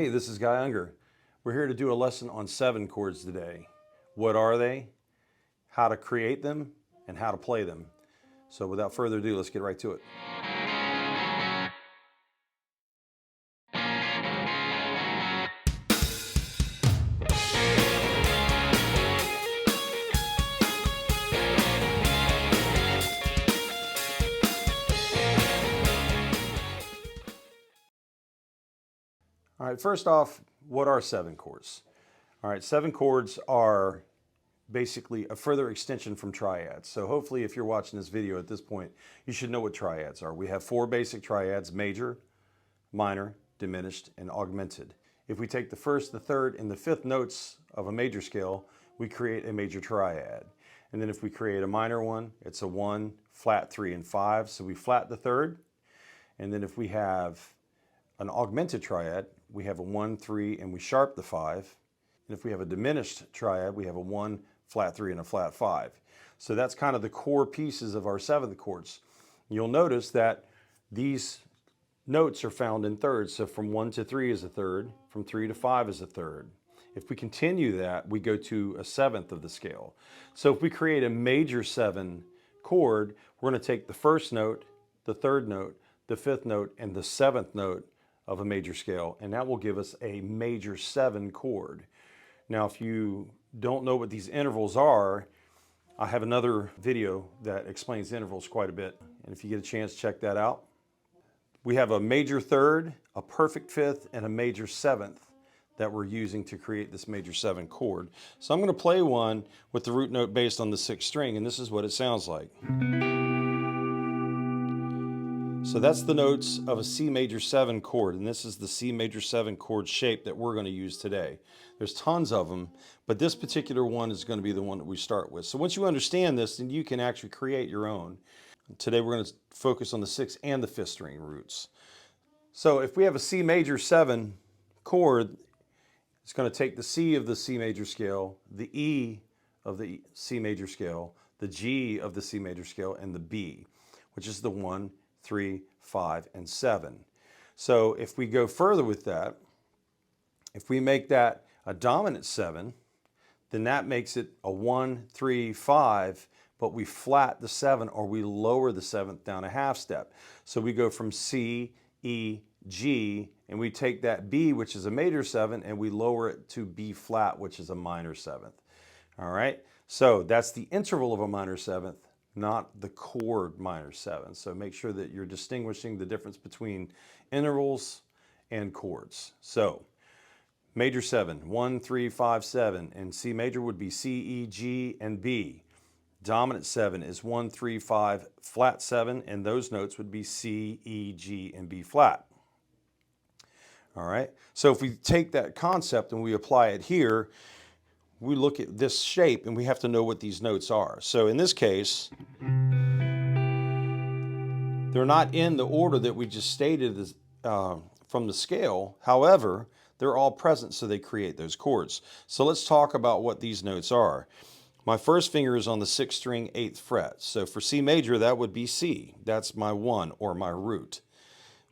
Hey, this is Guy Unger. We're here to do a lesson on 7 chords today. What are they, how to create them, and how to play them. So without further ado, let's get right to it. All right, first off, what are 7 chords? All right, 7 chords are basically a further extension from triads. So hopefully if you're watching this video at this point, you should know what triads are. We have 4 basic triads: major, minor, diminished, and augmented. If we take the first, the third, and the fifth notes of a major scale, we create a major triad. And then if we create a minor one, it's a 1, flat, 3, and 5. So we flat the third. And then if we have an augmented triad, we have a 1, 3, and we sharp the 5. And if we have a diminished triad, we have a 1, flat 3, and a flat 5. So that's kind of the core pieces of our 7th chords. You'll notice that these notes are found in thirds. So from 1 to 3 is a third, from 3 to 5 is a third. If we continue that, we go to a 7th of the scale. So if we create a major 7 chord, we're going to take the first note, the third note, the fifth note, and the 7th note of a major scale, and that will give us a major 7 chord. Now, if you don't know what these intervals are, I have another video that explains intervals quite a bit, and if you get a chance, check that out. We have a major third, a perfect fifth, and a major 7th that we're using to create this major 7 chord. So I'm going to play one with the root note based on the 6th string, and this is what it sounds like. So that's the notes of a C major 7 chord, and this is the C major 7 chord shape that we're going to use today. There's tons of them, but this particular one is going to be the one that we start with. So once you understand this, then you can actually create your own. Today we're going to focus on the 6th and the 5th string roots. So if we have a C major 7 chord, it's going to take the C of the C major scale, the E of the C major scale, the G of the C major scale, and the B, which is the 1, 3, 5, and 7. So if we go further with that, if we make that a dominant 7, then that makes it a 1, 3, 5, but we flat the 7 or we lower the 7th down a half step. So we go from C, E, G, and we take that B, which is a major 7, and we lower it to B flat, which is a minor 7th. All right, so that's the interval of a minor 7th, not the chord minor 7. So make sure that you're distinguishing the difference between intervals and chords. So major 7, 1, 3, 5, 7, and C major would be C, E, G, and B. Dominant 7 is 1, 3, 5, flat 7, and those notes would be C, E, G, and B flat. All right, so if we take that concept and we apply it here, we look at this shape and we have to know what these notes are. So in this case, they're not in the order that we just stated from the scale. However, they're all present, so they create those chords. So let's talk about what these notes are. My first finger is on the 6th string, 8th fret. So for C major, that would be C. That's my 1 or my root.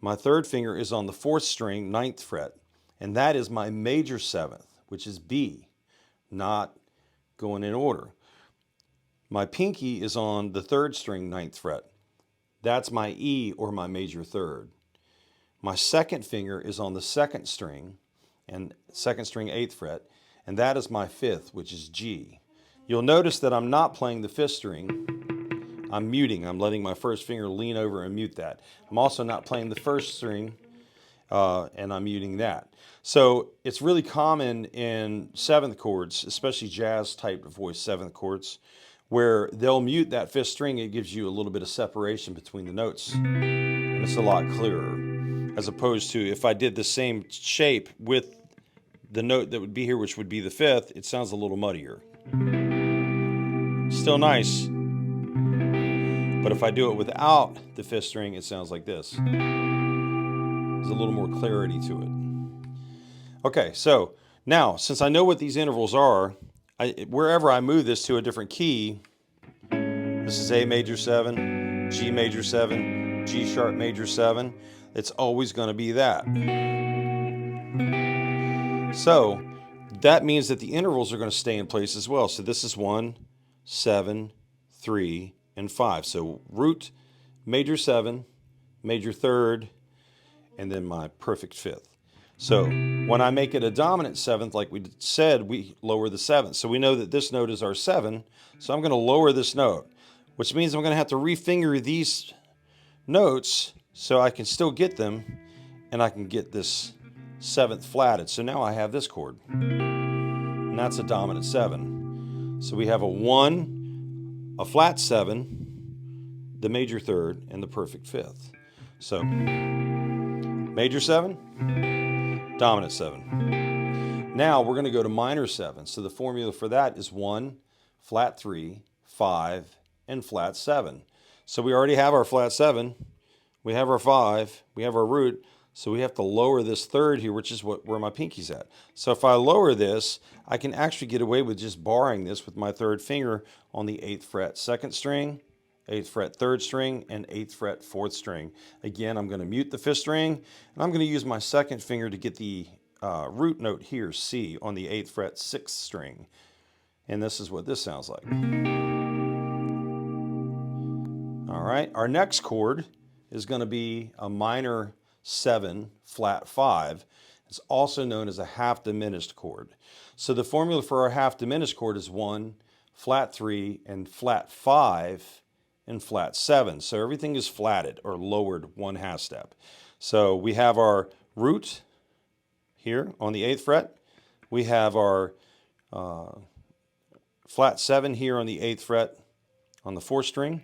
My third finger is on the 4th string, 9th fret, and that is my major 7th, which is B, not going in order. My pinky is on the 3rd string, 9th fret. That's my E or my major 3rd. My second finger is on the 2nd string, and 2nd string, 8th fret, and that is my 5th, which is G. You'll notice that I'm not playing the 5th string. I'm muting. I'm letting my first finger lean over and mute that. I'm also not playing the 1st string, and I'm muting that. So it's really common in 7th chords, especially jazz type of voice 7th chords, where they'll mute that 5th string. It gives you a little bit of separation between the notes, and it's a lot clearer, as opposed to if I did the same shape with the note that would be here, which would be the 5th, it sounds a little muddier. Still nice, but if I do it without the 5th string, it sounds like this. There's a little more clarity to it. Okay, so now, since I know what these intervals are, wherever I move this to a different key, this is A major 7, G major 7, G sharp major 7, it's always going to be that. So that means that the intervals are going to stay in place as well. So this is 1, 7, 3, and 5. So root, major 7, major 3rd, and then my perfect 5th. So when I make it a dominant 7th, like we said, we lower the 7th. So we know that this note is our 7, so I'm going to lower this note, which means I'm going to have to refinger these notes so I can still get them, and I can get this 7th flatted. So now I have this chord, and that's a dominant 7. So we have a 1, a flat 7, the major 3rd, and the perfect 5th. So major 7, dominant 7. Now we're going to go to minor 7. So the formula for that is 1, flat 3, 5, and flat 7. So we already have our flat 7, we have our 5, we have our root, so we have to lower this 3rd here, which is where my pinky's at. So if I lower this, I can actually get away with just barring this with my 3rd finger on the 8th fret 2nd string, 8th fret 3rd string, and 8th fret 4th string. Again, I'm going to mute the 5th string, and I'm going to use my 2nd finger to get the root note here, C, on the 8th fret 6th string. And this is what this sounds like. All right, our next chord is going to be a minor 7, flat 5. It's also known as a half diminished chord. So the formula for our half diminished chord is 1, flat 3, and flat 5, and flat 7. So everything is flatted or lowered 1/2 step. So we have our root here on the 8th fret. We have our flat 7 here on the 8th fret on the 4th string.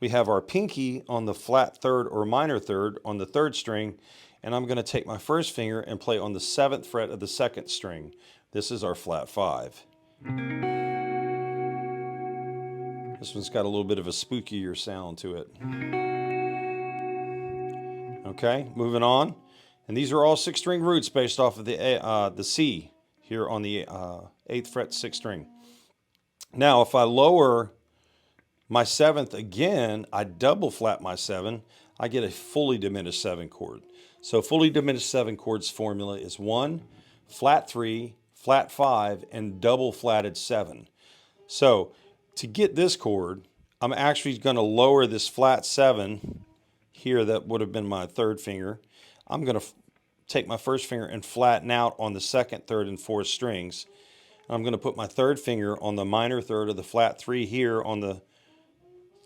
We have our pinky on the flat 3rd or minor 3rd on the 3rd string, and I'm going to take my 1st finger and play on the 7th fret of the 2nd string. This is our flat 5. This one's got a little bit of a spookier sound to it. Okay, moving on. And these are all 6-string roots based off of the C here on the 8th fret 6th string. Now, if I lower my 7th again, I double flat my 7, I get a fully diminished 7 chord. So fully diminished 7 chords formula is 1, flat 3, flat 5, and double flatted 7. So to get this chord, I'm actually going to lower this flat 7 here, that would have been my 3rd finger. I'm going to take my 1st finger and flatten out on the 2nd, 3rd, and 4th strings. I'm going to put my 3rd finger on the minor 3rd of the flat 3 here on the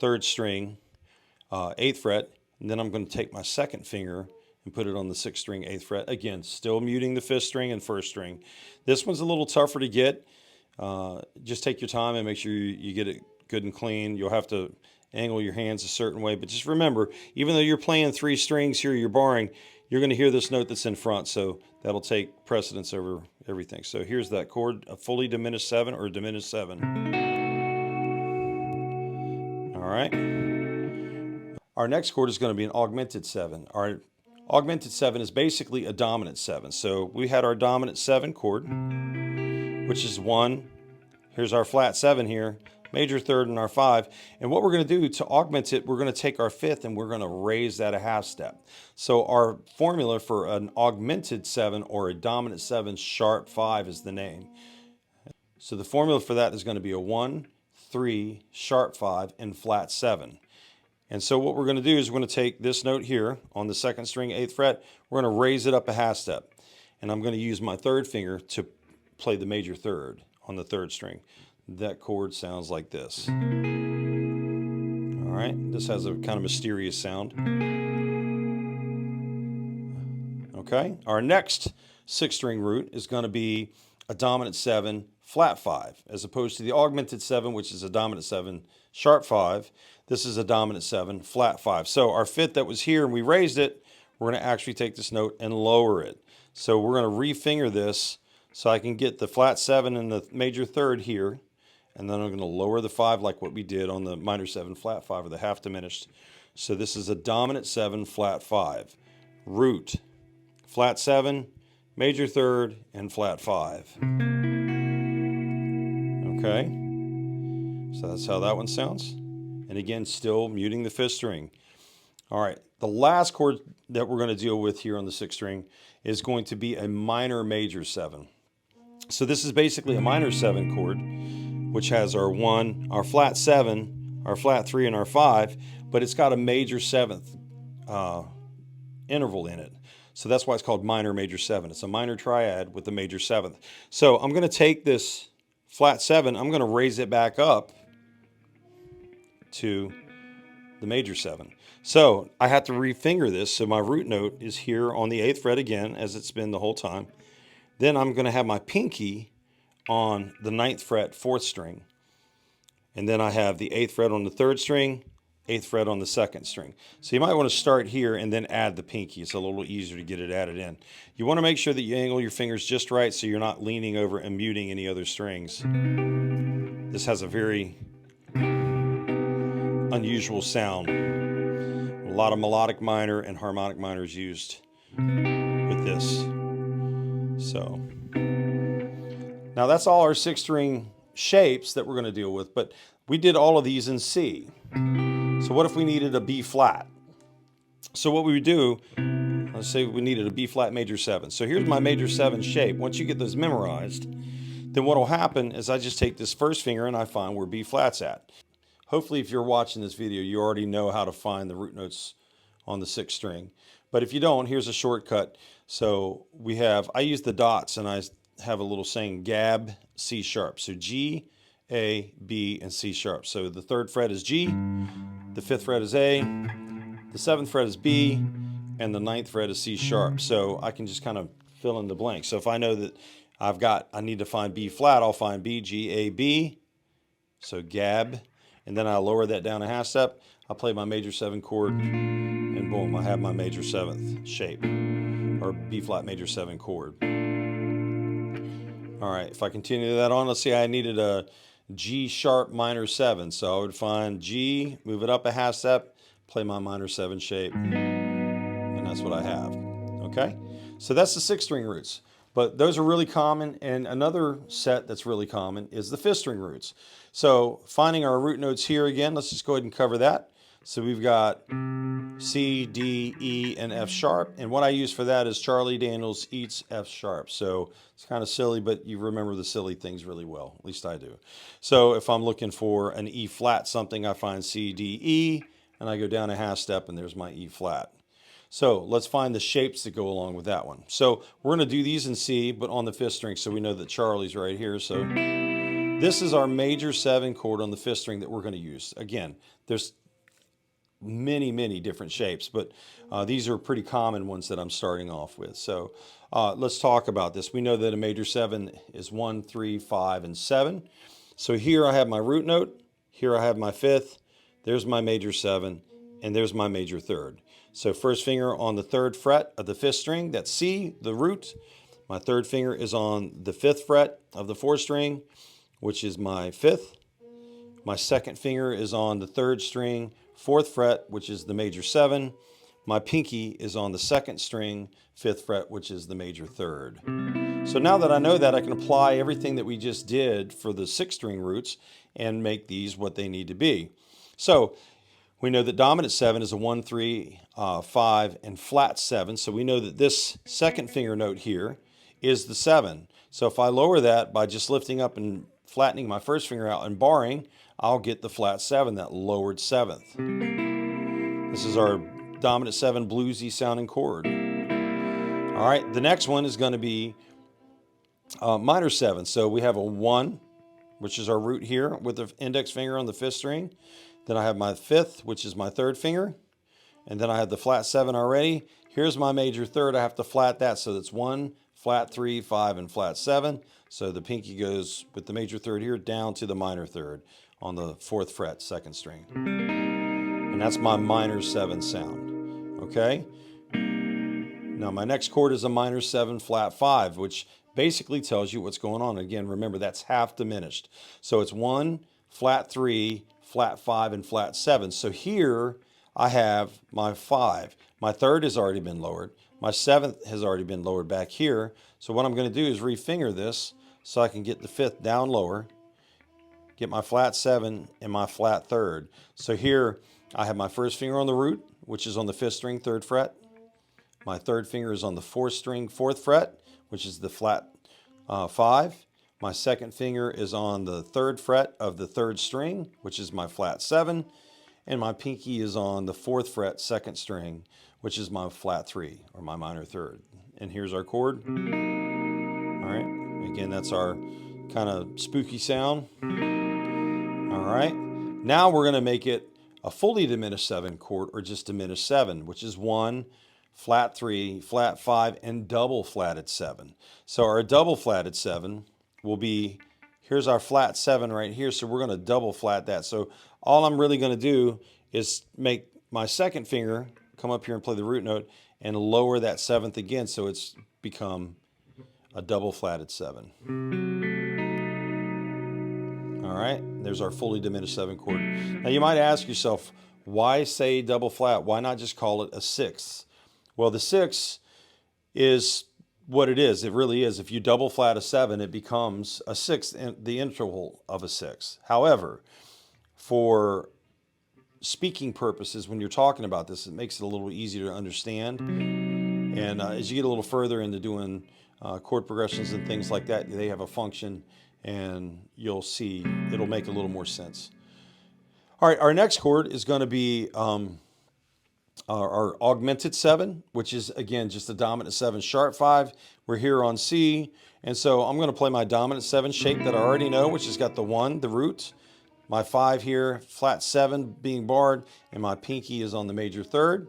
3rd string, 8th fret, and then I'm going to take my 2nd finger and put it on the 6th string, 8th fret. Again, still muting the 5th string and 1st string. This one's a little tougher to get. Just take your time and make sure you get it good and clean. You'll have to angle your hands a certain way, but just remember, even though you're playing 3 strings here, you're barring, you're going to hear this note that's in front, so that'll take precedence over everything. So here's that chord, a fully diminished 7 or diminished 7. All right. Our next chord is going to be an augmented 7. Our augmented 7 is basically a dominant 7. So we had our dominant 7 chord, which is 1. Here's our flat 7 here, major 3rd, and our 5. And what we're going to do to augment it, we're going to take our 5th and we're going to raise that a 1/2 step. So our formula for an augmented 7 or a dominant 7, sharp 5 is the name. So the formula for that is going to be a 1, 3, sharp 5, and flat 7. And so what we're going to do is we're going to take this note here on the 2nd string, 8th fret. We're going to raise it up a 1/2 step. And I'm going to use my 3rd finger to play the major 3rd on the 3rd string. That chord sounds like this. All right, this has a kind of mysterious sound. Okay, our next 6-string root is going to be a dominant 7, flat 5, as opposed to the augmented 7, which is a dominant 7, sharp 5. This is a dominant 7, flat 5. So our 5th that was here and we raised it, we're going to actually take this note and lower it. So we're going to refinger this so I can get the flat 7 and the major 3rd here, and then I'm going to lower the 5 like what we did on the minor 7, flat 5, or the half diminished. So this is a dominant 7, flat 5. Root, flat 7, major 3rd, and flat 5. Okay, so that's how that one sounds. And again, still muting the 5th string. All right, the last chord that we're going to deal with here on the 6th string is going to be a minor major 7. So this is basically a minor 7 chord, which has our 1, our flat 7, our flat 3, and our 5, but it's got a major 7th interval in it. So that's why it's called minor major 7. It's a minor triad with a major 7th. So I'm going to take this flat 7, I'm going to raise it back up to the major 7. So I have to refinger this, so my root note is here on the 8th fret again, as it's been the whole time. Then I'm going to have my pinky on the 9th fret, 4th string. And then I have the 8th fret on the 3rd string, 8th fret on the 2nd string. So you might want to start here and then add the pinky. It's a little easier to get it added in. You want to make sure that you angle your fingers just right so you're not leaning over and muting any other strings. This has a very unusual sound. A lot of melodic minor and harmonic minors used with this. So now that's all our 6-string shapes that we're going to deal with, but we did all of these in C. So what if we needed a B flat? So what we would do, let's say we needed a B flat major 7. So here's my major 7 shape. Once you get those memorized, then what will happen is I just take this first finger and I find where B flat's at. Hopefully if you're watching this video, you already know how to find the root notes on the 6th string. But if you don't, here's a shortcut. So we have, I use the dots and I have a little saying gab, C sharp. So G, A, B, and C sharp. So the 3rd fret is G, the 5th fret is A, the 7th fret is B, and the 9th fret is C sharp. So I can just kind of fill in the blanks. So if I know that I need to find B flat, I'll find B, G, A, B. So gab, and then I'll lower that down a half step. I'll play my major 7 chord, and boom, I have my major 7th shape, or B flat major 7 chord. All right, if I continue that on, let's see, I needed a G sharp minor 7. So I would find G, move it up a half step, play my minor 7 shape, and that's what I have. Okay, so that's the 6-string roots. But those are really common, and another set that's really common is the 5th-string roots. So finding our root notes here again, let's just go ahead and cover that. So we've got C, D, E, and F sharp, and what I use for that is Charlie Daniels Eats F sharp. So it's kind of silly, but you remember the silly things really well, at least I do. So if I'm looking for an E flat something, I find C, D, E, and I go down a half step, and there's my E flat. So let's find the shapes that go along with that one. So we're going to do these in C, but on the 5th string, so we know that Charlie's right here. So this is our major 7 chord on the 5th string that we're going to use. Again, there's many different shapes, but these are pretty common ones that I'm starting off with. So let's talk about this. We know that a major 7 is 1, 3, 5, and 7. So here I have my root note, here I have my 5th, there's my major 7, and there's my major 3rd. So first finger on the 3rd fret of the 5th string, that's C, the root. My 3rd finger is on the 5th fret of the 4th string, which is my 5th. My 2nd finger is on the 3rd string, 4th fret, which is the major 7. My pinky is on the 2nd string, 5th fret, which is the major 3rd. So now that I know that, I can apply everything that we just did for the 6-string roots and make these what they need to be. So we know that dominant 7 is a 1, 3, 5, and flat 7. So we know that this 2nd finger note here is the 7. So if I lower that by just lifting up and flattening my 1st finger out and barring, I'll get the flat 7, that lowered 7th. This is our dominant 7 bluesy sounding chord. All right, the next one is going to be minor 7. So we have a 1, which is our root here with the index finger on the 5th string. Then I have my 5th, which is my 3rd finger. And then I have the flat 7 already. Here's my major 3rd. I have to flat that. So that's 1, flat 3, 5, and flat 7. So the pinky goes with the major 3rd here down to the minor 3rd on the 4th fret, 2nd string. And that's my minor 7 sound. Okay? Now my next chord is a minor 7 flat 5, which basically tells you what's going on. Again, remember that's half diminished. So it's 1, flat 3, flat 5, and flat 7. So here I have my 5. My 3rd has already been lowered. My 7th has already been lowered back here. So what I'm going to do is refinger this so I can get the 5th down lower, get my flat 7 and my flat 3rd. So here I have my 1st finger on the root, which is on the 5th string, 3rd fret. My 3rd finger is on the 4th string, 4th fret, which is the flat 5. My second finger is on the 3rd fret of the 3rd string, which is my flat 7. And my pinky is on the 4th fret, 2nd string, which is my flat 3, or my minor 3rd. And here's our chord. All right. Again, that's our kind of spooky sound. All right. Now we're going to make it a fully diminished 7 chord, or just diminished 7, which is 1, flat 3, flat 5, and double flatted 7. So our double flatted 7 will be, here's our flat 7 right here, so we're going to double flat that. So all I'm really going to do is make my second finger come up here and play the root note and lower that 7th again, so it's become a double flatted 7. All right, there's our fully diminished 7 chord. Now you might ask yourself, why say double flat? Why not just call it a 6th? Well, the 6 is what it is. It really is. If you double flat a 7, it becomes a 6th, the interval of a 6th. However, for speaking purposes, when you're talking about this, it makes it a little easier to understand. And as you get a little further into doing chord progressions and things like that, they have a function, and you'll see it'll make a little more sense. All right, our next chord is going to be our augmented 7, which is, again, just a dominant 7 sharp 5. We're here on C, and so I'm going to play my dominant 7 shape that I already know, which has got the 1, the root, my 5 here, flat 7 being barred, and my pinky is on the major 3rd.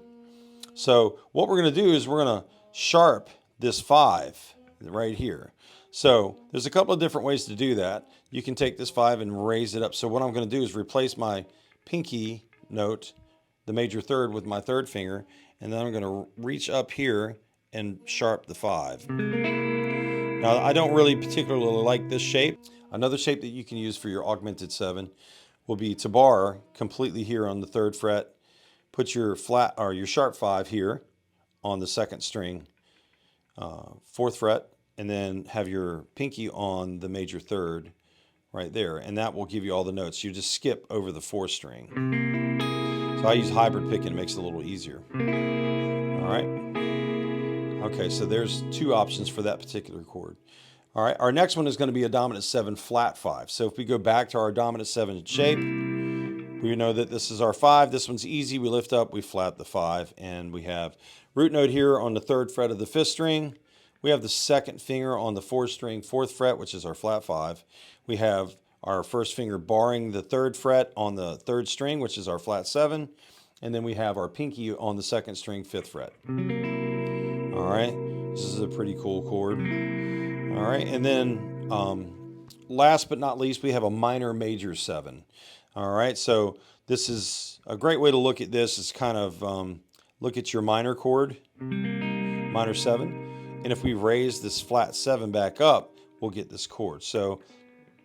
So what we're going to do is we're going to sharp this 5 right here. So there's a couple of different ways to do that. You can take this 5 and raise it up. So what I'm going to do is replace my pinky note, the major 3rd, with my 3rd finger, and then I'm going to reach up here and sharp the 5. Now, I don't really particularly like this shape. Another shape that you can use for your augmented 7 will be to bar completely here on the 3rd fret. Put your flat or your sharp 5 here on the 2nd string, 4th fret, and then have your pinky on the major 3rd right there, and that will give you all the notes. You just skip over the 4th string. So I use hybrid picking, it makes it a little easier. All right. Okay, so there's 2 options for that particular chord. All right, our next one is going to be a dominant 7 flat 5. So if we go back to our dominant 7 shape, we know that this is our 5. This one's easy. We lift up, we flat the 5, and we have root note here on the 3rd fret of the 5th string. We have the 2nd finger on the 4th string, 4th fret, which is our flat 5. We have our 1st finger barring the 3rd fret on the 3rd string, which is our flat 7. And then we have our pinky on the 2nd string, 5th fret. All right, this is a pretty cool chord. All right, and then last but not least, we have a minor major 7. All right, so this is a great way to look at this, is kind of look at your minor chord, minor 7. And if we raise this flat 7 back up, we'll get this chord. So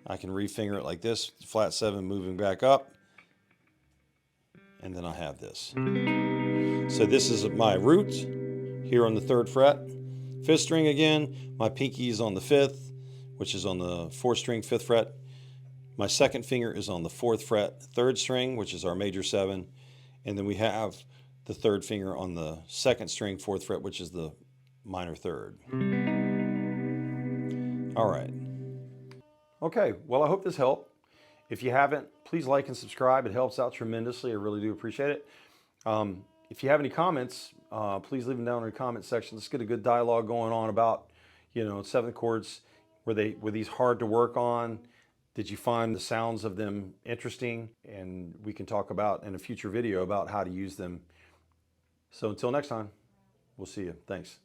I can refinger it like this, flat 7 moving back up, and then I have this. So this is my root here on the 3rd fret, 5th string again. My pinky is on the 5th, which is on the 4th string, 5th fret. My 2nd finger is on the 4th fret, 3rd string, which is our major 7. And then we have the 3rd finger on the 2nd string, 4th fret, which is the minor 3rd. All right. Okay, well, I hope this helped. If you haven't, please like and subscribe. It helps out tremendously. I really do appreciate it. If you have any comments, please leave them down in the comment section. Let's get a good dialogue going on about, 7th chords. Were these hard to work on? Did you find the sounds of them interesting? And we can talk about in a future video about how to use them. So until next time, we'll see you. Thanks.